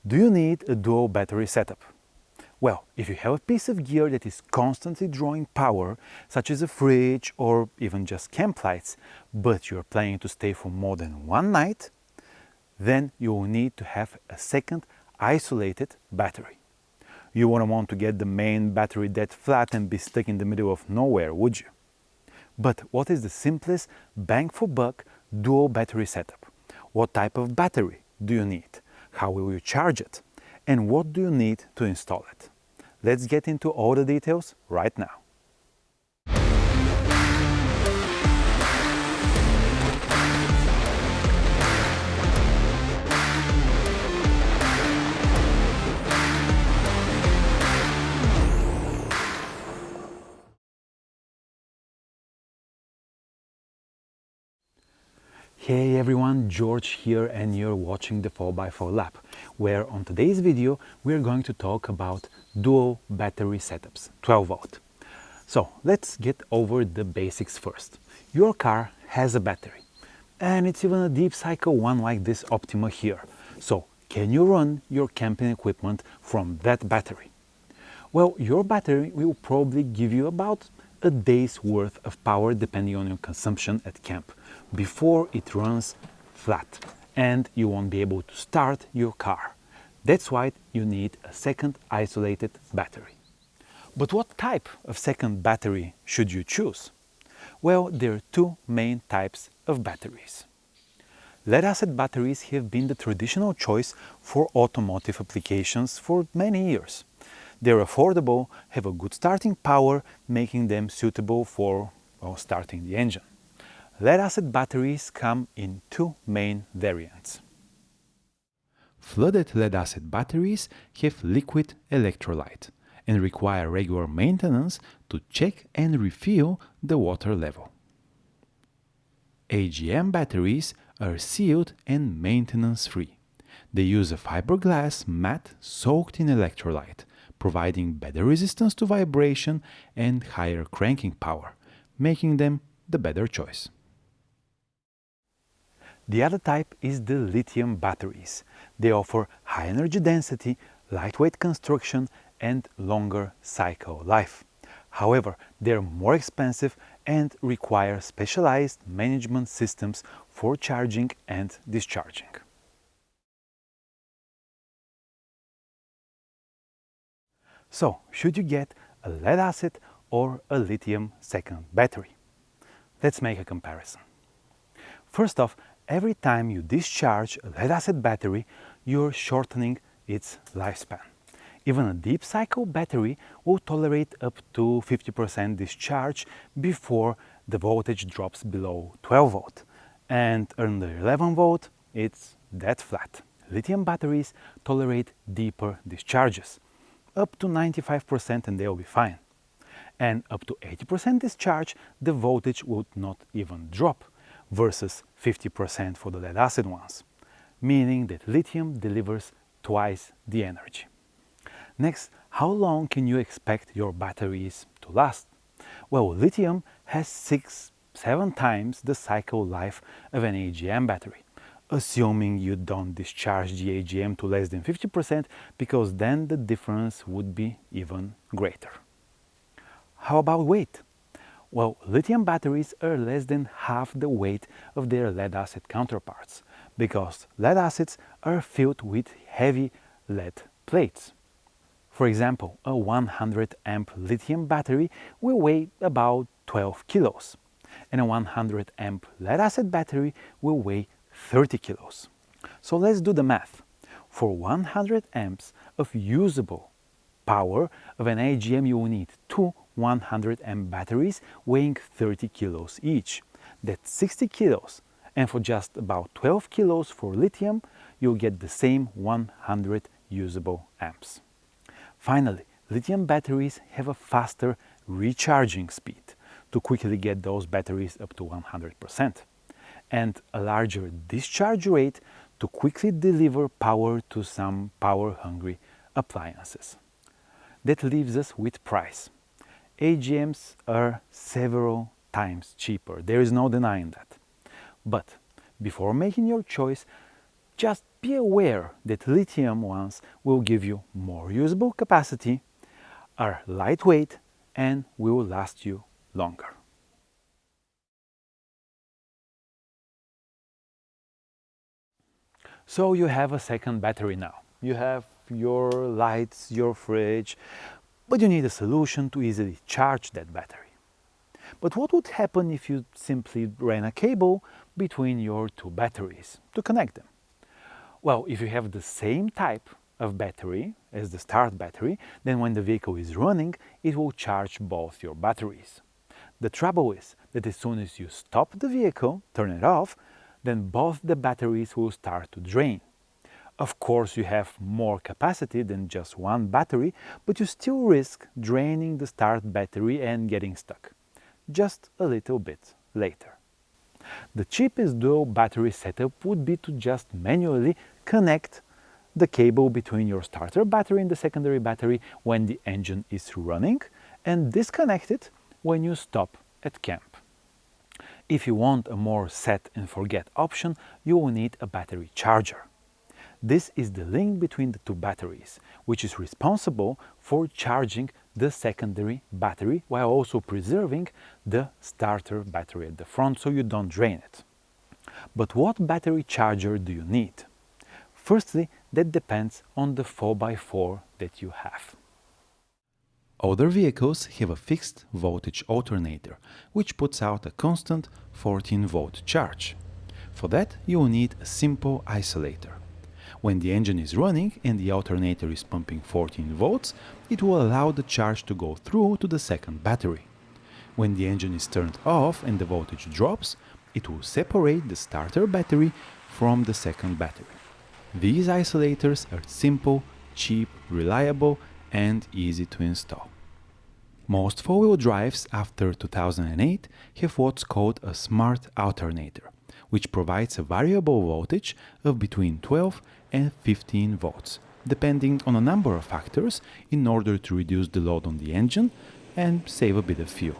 Do you need a dual battery setup? Well, if you have a piece of gear that is constantly drawing power, such as a fridge or even just camp lights, but you're planning to stay for more than one night, then you will need to have a second isolated battery. You wouldn't want to get the main battery dead flat and be stuck in the middle of nowhere, would you? But what is the simplest bang for buck dual battery setup? What type of battery do you need? How will you charge it? And what do you need to install it? Let's get into all the details right now. Hey everyone, George here, and you're watching the 4x4 Lab, where on today's video we're going to talk about dual battery setups, 12 volt. So let's get over the basics first. Your car has a battery, and it's even a deep cycle one like this Optima here. So can you run your camping equipment from that battery? Well, your battery will probably give you about a day's worth of power depending on your consumption at camp before it runs flat and you won't be able to start your car. That's why you need a second isolated battery. But what type of second battery should you choose? Well, there are two main types of batteries. Lead-acid batteries have been the traditional choice for automotive applications for many years. They're affordable, have a good starting power, making them suitable for starting the engine. Lead-acid batteries come in two main variants. Flooded lead-acid batteries have liquid electrolyte and require regular maintenance to check and refill the water level. AGM batteries are sealed and maintenance-free. They use a fiberglass mat soaked in electrolyte, providing better resistance to vibration and higher cranking power, making them the better choice. The other type is the lithium batteries. They offer high energy density, lightweight construction, and longer cycle life. However, they're more expensive and require specialized management systems for charging and discharging. So, should you get a lead-acid or a lithium second battery? Let's make a comparison. First off, every time you discharge a lead-acid battery, you're shortening its lifespan. Even a deep cycle battery will tolerate up to 50% discharge before the voltage drops below 12 volt. And under 11 volt, it's dead flat. Lithium batteries tolerate deeper discharges, up to 95%, and they'll be fine. And up to 80% discharge, the voltage would not even drop, versus 50% for the lead-acid ones, meaning that lithium delivers twice the energy. Next, how long can you expect your batteries to last? Well, lithium has 6-7 times the cycle life of an AGM battery, assuming you don't discharge the AGM to less than 50%, because then the difference would be even greater. How about weight? Well, lithium batteries are less than half the weight of their lead-acid counterparts, because lead-acids are filled with heavy lead plates. For example, a 100 amp lithium battery will weigh about 12 kilos, and a 100 amp lead-acid battery will weigh 30 kilos. So let's do the math. For 100 amps of usable power of an AGM, you will need two 100 amp batteries weighing 30 kilos each. That's 60 kilos. And for just about 12 kilos for lithium, you'll get the same 100 usable amps. Finally, lithium batteries have a faster recharging speed to quickly get those batteries up to 100%, and a larger discharge rate to quickly deliver power to some power-hungry appliances. That leaves us with price. AGMs are several times cheaper, there is no denying that. But before making your choice, Just be aware that lithium ones will give you more usable capacity, are lightweight, and will last you longer. So you have a second battery now. You have your lights, your fridge, but you need a solution to easily charge that battery. But what would happen if you simply ran a cable between your two batteries to connect them? Well, if you have the same type of battery as the start battery, then when the vehicle is running, it will charge both your batteries. The trouble is that as soon as you stop the vehicle, turn it off, then both the batteries will start to drain. Of course, you have more capacity than just one battery, but you still risk draining the start battery and getting stuck, just a little bit later. The cheapest dual battery setup would be to just manually connect the cable between your starter battery and the secondary battery when the engine is running and disconnect it when you stop at camp. If you want a more set and forget option, you will need a battery charger. This is the link between the two batteries, which is responsible for charging the secondary battery while also preserving the starter battery at the front so you don't drain it. But what battery charger do you need? Firstly, that depends on the 4x4 that you have. Older vehicles have a fixed voltage alternator, which puts out a constant 14-volt charge. For that, you will need a simple isolator. When the engine is running and the alternator is pumping 14 volts, it will allow the charge to go through to the second battery. When the engine is turned off and the voltage drops, it will separate the starter battery from the second battery. These isolators are simple, cheap, reliable, and easy to install. Most four-wheel drives after 2008 have what's called a smart alternator, which provides a variable voltage of between 12 and 15 volts, depending on a number of factors in order to reduce the load on the engine and save a bit of fuel.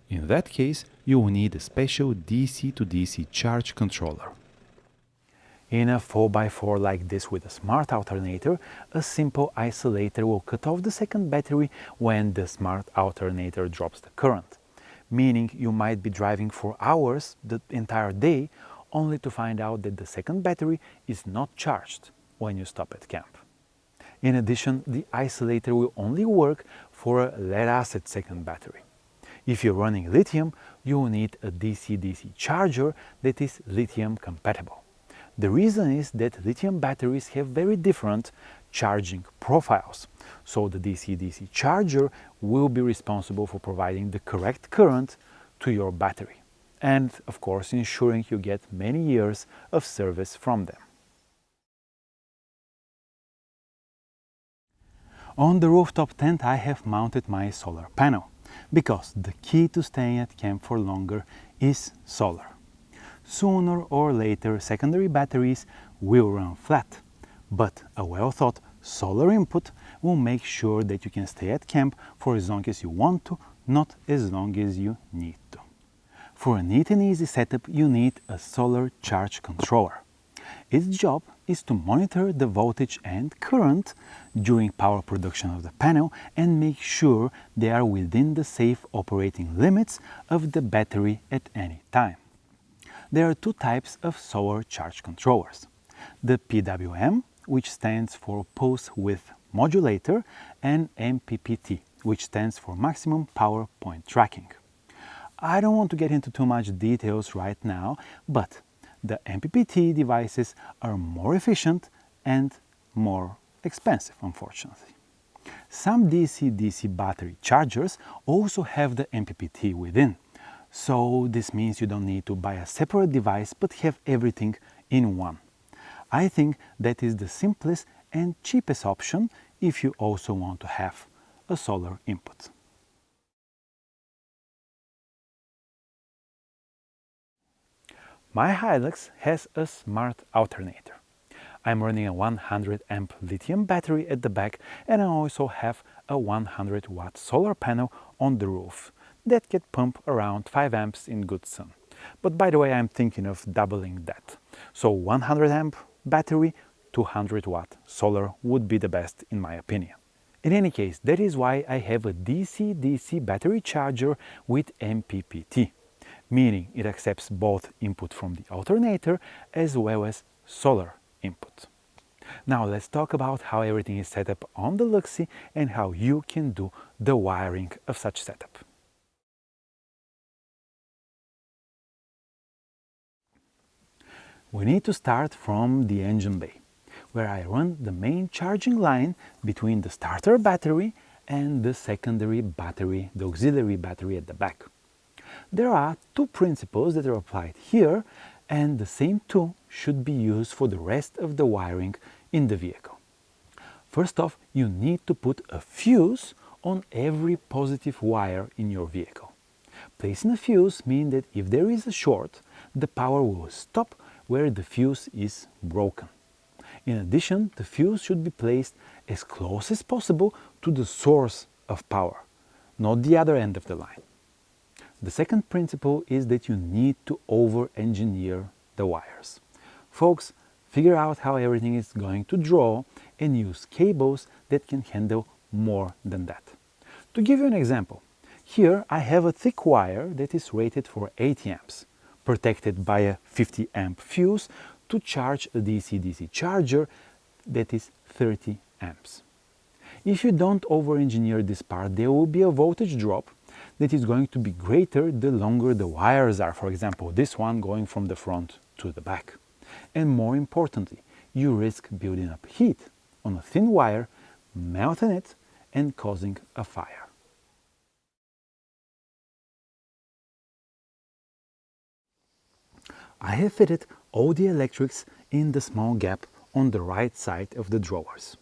In that case, you will need a special DC to DC charge controller. In a 4x4 like this with a smart alternator, a simple isolator will cut off the second battery when the smart alternator drops the current, meaning you might be driving for hours the entire day only to find out that the second battery is not charged when you stop at camp. In addition, the isolator will only work for a lead-acid second battery. If you're running lithium, you will need a DC-DC charger that is lithium compatible. The reason is that lithium batteries have very different charging profiles, so the DC-DC charger will be responsible for providing the correct current to your battery, and of course ensuring you get many years of service from them. On the rooftop tent I have mounted my solar panel, because the key to staying at camp for longer is solar. Sooner or later secondary batteries will run flat, but a well-thought solar input will make sure that you can stay at camp for as long as you want to, not as long as you need to. For a neat and easy setup, you need a solar charge controller. Its job is to monitor the voltage and current during power production of the panel and make sure they are within the safe operating limits of the battery at any time. There are two types of solar charge controllers. The PWM, which stands for Pulse Width Modulator, and MPPT, which stands for Maximum Power Point Tracking. I don't want to get into too much details right now, but the MPPT devices are more efficient and more expensive, unfortunately. Some DC-DC battery chargers also have the MPPT within, so this means you don't need to buy a separate device but have everything in one. I think that is the simplest and cheapest option if you also want to have a solar input. My Hilux has a smart alternator. I'm running a 100 amp lithium battery at the back, and I also have a 100 watt solar panel on the roof that can pump around 5 amps in good sun. But by the way, I'm thinking of doubling that. So 100 amp battery, 200-watt solar would be the best in my opinion. In any case, that is why I have a DC-DC battery charger with MPPT, meaning it accepts both input from the alternator as well as solar input. Now let's talk about how everything is set up on the Luxy and how you can do the wiring of such setup. We need to start from the engine bay, where I run the main charging line between the starter battery and the secondary battery, the auxiliary battery at the back. There are two principles that are applied here, and the same two should be used for the rest of the wiring in the vehicle. First off, you need to put a fuse on every positive wire in your vehicle. Placing a fuse means that if there is a short, the power will stop where the fuse is broken. In addition, the fuse should be placed as close as possible to the source of power, not the other end of the line. The second principle is that you need to over-engineer the wires. Folks, figure out how everything is going to draw and use cables that can handle more than that. To give you an example, here I have a thick wire that is rated for 80 amps, protected by a 50 amp fuse to charge a DC-DC charger that is 30 amps. If you don't over-engineer this part, there will be a voltage drop that is going to be greater the longer the wires are, for example, this one going from the front to the back. And more importantly, you risk building up heat on a thin wire, melting it, and causing a fire. I have fitted all the electrics in the small gap on the right side of the drawers.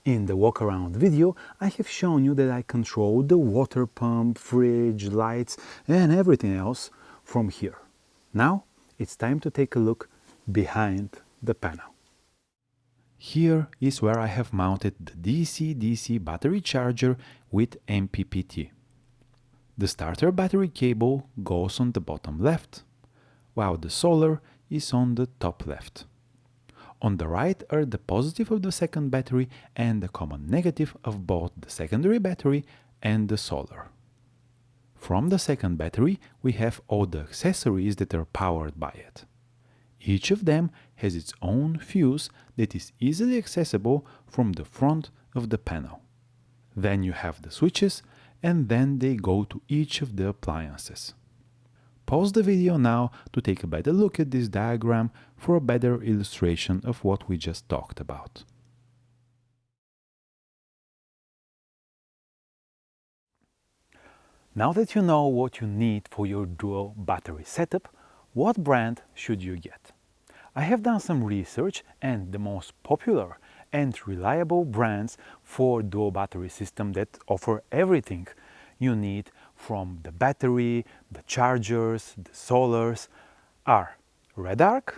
In the walk around video, I have shown you that I control the water pump, fridge, lights and everything else from here. Now it's time to take a look behind the panel. Here is where I have mounted the DC-DC battery charger with MPPT. The starter battery cable goes on the bottom left, while the solar is on the top left. On the right are the positive of the second battery and the common negative of both the secondary battery and the solar. From the second battery, we have all the accessories that are powered by it. Each of them has its own fuse that is easily accessible from the front of the panel. Then you have the switches, and then they go to each of the appliances. Pause the video now to take a better look at this diagram for a better illustration of what we just talked about. Now that you know what you need for your dual battery setup, what brand should you get? I have done some research, and the most popular and reliable brands for dual battery system that offer everything you need from the battery, the chargers, the solars are Redarc,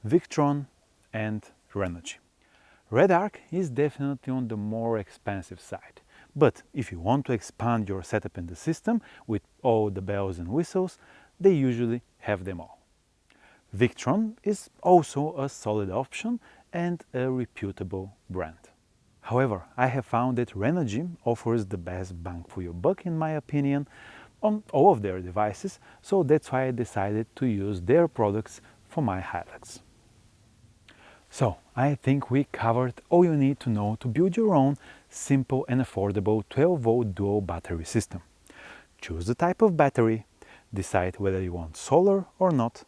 Victron and Renogy. Redarc is definitely on the more expensive side, but if you want to expand your setup in the system with all the bells and whistles, they usually have them all. Victron is also a solid option and a reputable brand. However, I have found that Renogy offers the best bang for your buck in my opinion on all of their devices, so that's why I decided to use their products for my Hilux. So, I think we covered all you need to know to build your own simple and affordable 12-volt dual battery system. Choose the type of battery, decide whether you want solar or not,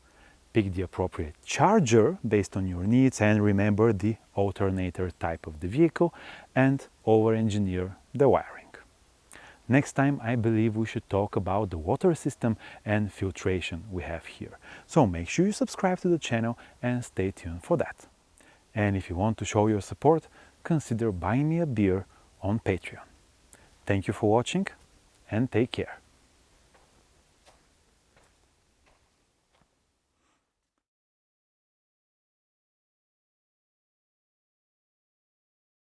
pick the appropriate charger based on your needs, and remember the alternator type of the vehicle, and over-engineer the wiring. Next time, I believe we should talk about the water system and filtration we have here. So make sure you subscribe to the channel and stay tuned for that. And if you want to show your support, consider buying me a beer on Patreon. Thank you for watching and take care.